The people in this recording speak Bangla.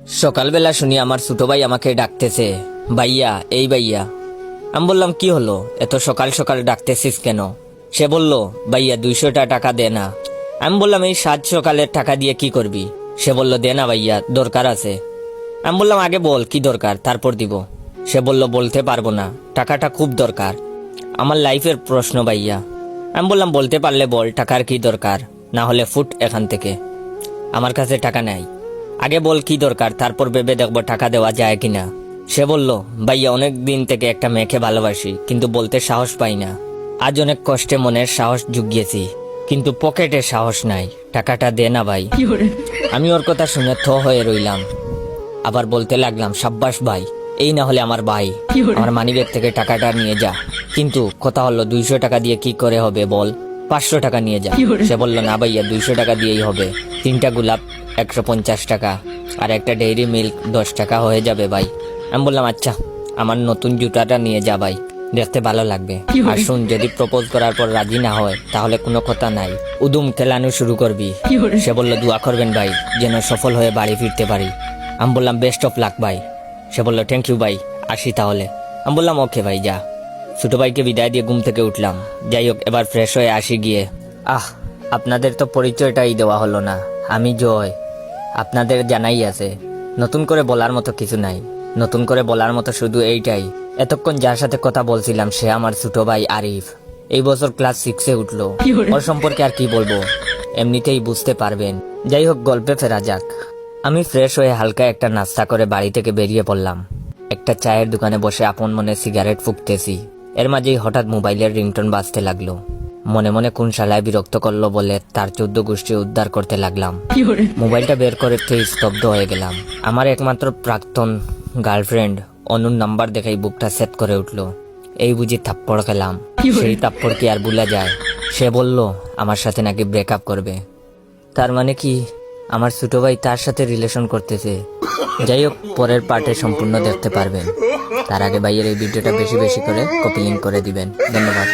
সকালবেলা শুনি আমার ছোট ভাই আমাকে ডাকতেছে, ভাইয়া এই ভাইয়া। আমি বললাম কি হলো, এত সকাল সকাল ডাকতেছিস কেন? সে বলল, ভাইয়া 200টা টাকা দে না। আমি বললাম এই সাত সকালের টাকা দিয়ে কি করবি? সে বলল দে না ভাইয়া, দরকার আছে। আমি বললাম আগে বল কি দরকার, তারপর দিব। সে বলল বলতে পারবো না, টাকাটা খুব দরকার, আমার লাইফের প্রশ্ন ভাইয়া। আমি বললাম বলতে পারলে বল টাকার কি দরকার, না হলে ফুট এখান থেকে, আমার কাছে টাকা নাই। আগে বল কি দরকার, তারপর ভেবে দেখবো টাকা দেওয়া যায় কিনা। সে বলল, ভাইয়া অনেক দিন থেকে একটা মেয়েকে ভালোবাসি, কিন্তু বলতে সাহস পাই না। আজ অনেক কষ্টে মনের সাহস জুগিয়েছি, কিন্তু পকেটে সাহস নাই, টাকাটা দে না ভাই। আমি ওর কথা শুনে থ হয়ে রইলাম। আবার বলতে লাগলাম, সাব্বাস ভাই, এই না হলে আমার ভাই, আমার মানিব্যাগ থেকে টাকাটা নিয়ে যা। কিন্তু কথা হলো 200 টাকা দিয়ে কি করে হবে বল, 500 টাকা নিয়ে যা। সে বলল না ভাইয়া 200 টাকা দিয়েই হবে, 3টা গোলাপ 150 টাকা আর একটা ডেইরি মিল্ক 10 টাকা হয়ে যাবে ভাই। আমি বললাম আচ্ছা, আমার নতুন জুতাটা নিয়ে যা ভাই, দেখতে ভালো লাগবে। আর শুন, যদি প্রপোজ করার পর রাজি না হয় তাহলে কোনো কথা নাই, উদুম খেলানো শুরু করবি। সে বলল দোয়া করবেন ভাই, যেন সফল হয়ে বাড়ি ফিরতে পারি। আমি বললাম বেস্ট অফ লাক ভাই। সে বলল থ্যাংক ইউ ভাই, আসি তাহলে। আমি বললাম ওকে ভাই যা। ছোট ভাইকে বিদায় দিয়ে ঘুম থেকে উঠলাম। যাই হোক, এবার ফ্রেশ হয়ে আসি গিয়ে। আপনাদের তো পরিচয়টাই দেওয়া হলো না। আমি জয়, আপনাদের জানাই আছে, নতুন করে বলার মতো কিছু নাই। নতুন করে বলার মতো শুধু এইটাই, এতক্ষণ যার সাথে কথা বলছিলাম সে আমার ছোট ভাই আরিফ। এই বছর ক্লাস 6-এ উঠলো। ওর সম্পর্কে আর কি বলবো, এমনিতেই বুঝতে পারবেন। যাই হোক, গল্পে ফেরা যাক। আমি ফ্রেশ হয়ে হালকা একটা নাস্তা করে বাড়ি থেকে বেরিয়ে পড়লাম। একটা চায়ের দোকানে বসে আপন মনে সিগারেট ফুঁকতেছি। এর মাঝেই হঠাৎ মোবাইলের রিংটোন বাজতে লাগলো। মনে মনে কোন শালায় বিরক্ত করলো বলে তার 14 গোষ্ঠী উদ্ধার করতে লাগলাম। মোবাইলটা বের করে স্তব্ধ হয়ে গেলাম। আমার একমাত্র প্রাক্তন গার্লফ্রেন্ড অনুর নাম্বার দেখাই বুকটা সেট করে উঠলো। এই বুঝি থাপ্পড় খেলাম। সেই থাপ্পড় কি আর ভুলা যায়? সে বলল আমার সাথে নাকি ব্রেকআপ করবে। তার মানে কি আমার ছোট ভাই তার সাথে রিলেশন করতেছে? যাই হোক, পরের পার্টে সম্পূর্ণ দেখতে পারবেন। তার আগে ভাইয়ের এই ভিডিওটা বেশি বেশি করে কপি লিঙ্ক করে দিবেন। ধন্যবাদ।